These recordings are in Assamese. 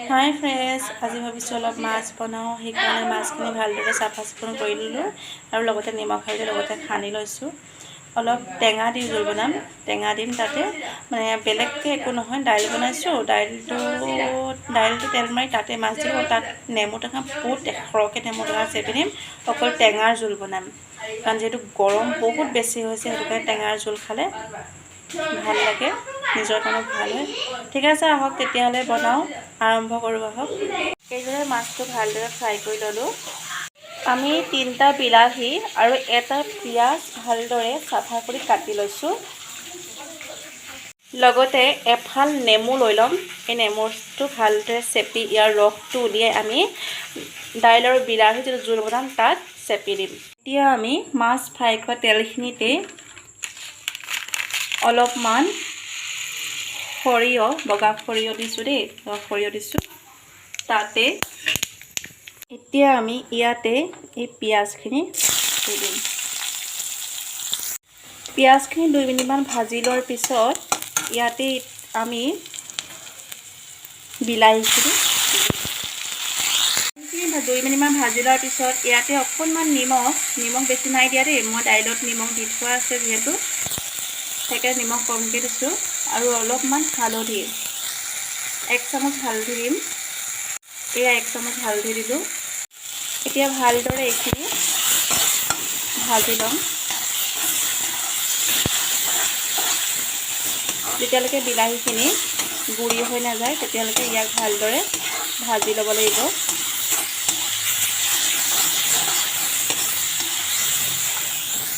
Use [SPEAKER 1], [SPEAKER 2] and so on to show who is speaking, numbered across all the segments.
[SPEAKER 1] হাই ফ্ৰেণ্ডছ, আজি ভাবিছোঁ অলপ মাছ বনাওঁ। সেইকাৰণে মাছখিনি ভালদৰে চাফা চিকুণ কৰি ল'লোঁ আৰু লগতে নিমখ হালধি লগতে সানি লৈছোঁ। অলপ টেঙা দি জোল বনাম, টেঙা দিম তাতে, মানে বেলেগকৈ একো নহয়। দাইল বনাইছোঁ, দাইলটো তেল মাৰি তাতে মাছ দিম আৰু তাত নেমু টেঙা বহুত সৰহকৈ নেমু টেঙা চেপি দিম। অকল টেঙাৰ জোল বনাম, কাৰণ যিহেতু গৰম বহুত বেছি হৈছে, সেইটো কাৰণে টেঙাৰ জোল খালে ভাল লাগে, নিজৰ কাৰণে ভাল হয়। ঠিক আছে, আহক তেতিয়াহ'লে বনাওঁ, আৰম্ভ কৰোঁ আহক। এইদৰে মাছটো ভালদৰে ফ্ৰাই কৰি ল'লোঁ। আমি 3টা বিলাহী আৰু এটা পিঁয়াজ ভালদৰে চাফা কৰি কাটি লৈছোঁ। লগতে এফাল নেমু লৈ ল'ম। এই নেমুটো ভালদৰে চেপি ইয়াৰ ৰসটো উলিয়াই আমি দাইল আৰু বিলাহী যিটো জোল বনাম তাত চেপি দিম। এতিয়া আমি মাছ ফ্ৰাই কৰা তেলখিনিতে অলপমান সৰিয়হ, বগা সৰিয়হ দিছোঁ দেই, সৰিয়হ দিছোঁ তাতে। এতিয়া আমি ইয়াতে এই পিঁয়াজখিনি দি দিম। পিঁয়াজখিনি 2 মিনিটমান ভাজি লোৱাৰ পিছত ইয়াতে আমি বিলাহীখিনি 2 মিনিটমান ভাজি লোৱাৰ পিছত ইয়াতে অকণমান নিমখ বেছি নাই দিয়া দেই, মই দাইলত নিমখ দি থোৱা আছে যিহেতু, সেইকাৰণে নিমখ কমকৈ দিছোঁ। আৰু অলপমান হালধি, 1 চামুচ হালধি দিম। এয়া 1 চামুচ হালধি দিলোঁ। এতিয়া ভালদৰে এইখিনি ভাজি ল'ম। যেতিয়ালৈকে বিলাহীখিনি গুৰি হৈ নাযায় তেতিয়ালৈকে ইয়াক ভালদৰে ভাজি ল'ব লাগিব।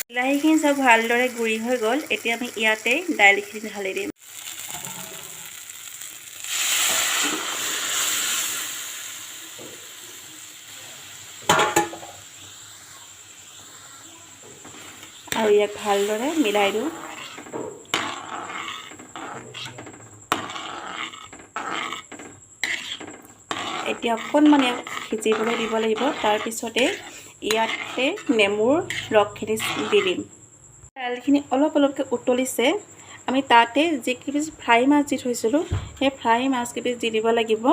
[SPEAKER 1] বিলাহীখিনি চব ভালদৰে গুৰি হৈ গ'ল। এতিয়া আমি ইয়াতে দাইলখিনি ঢালি দিম। আৰু ইয়াক ভালদৰে মিলাই দিওঁ। এতিয়া অকণমান ইয়াক সিজিবলৈ দিব লাগিব। তাৰপিছতে ইয়াতে নেমুৰ ৰসখিনি দি দিম। দাইলখিনি অলপ অলপকৈ উতলিছে, আমি তাতে যিকেইপিচ ফ্ৰাই মাছ দি থৈছিলোঁ সেই ফ্ৰাই মাছকেইপিচ দি দিব লাগিব।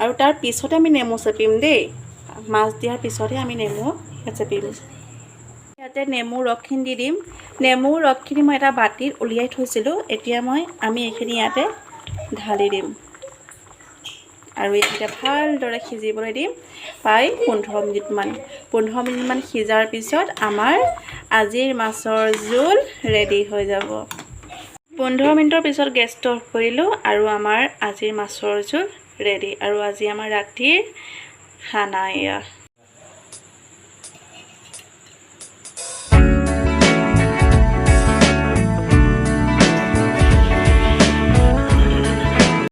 [SPEAKER 1] আৰু তাৰ পিছতে আমি নেমু চেপিম দেই, মাছ দিয়াৰ পিছতহে আমি নেমু চেপিম। ইয়াতে নেমুৰ ৰসখিনি দি দিম। নেমুৰ ৰসখিনি মই এটা বাতিত উলিয়াই থৈছিলোঁ, এতিয়া আমি এইখিনি ইয়াতে ঢালি দিম আৰু এতিয়া ভালদৰে সিজিবলৈ দিম প্ৰায় 15 মিনিটমান। 15 মিনিটমান সিজাৰ পিছত আমাৰ আজিৰ মাছৰ জোল ৰেডি হৈ যাব। 15 মিনিটৰ পিছত গেছটো অফ কৰিলোঁ আৰু আমাৰ আজিৰ মাছৰ জোল ৰেডি। আৰু আজি আমাৰ ৰাতিৰ খানা এয়া।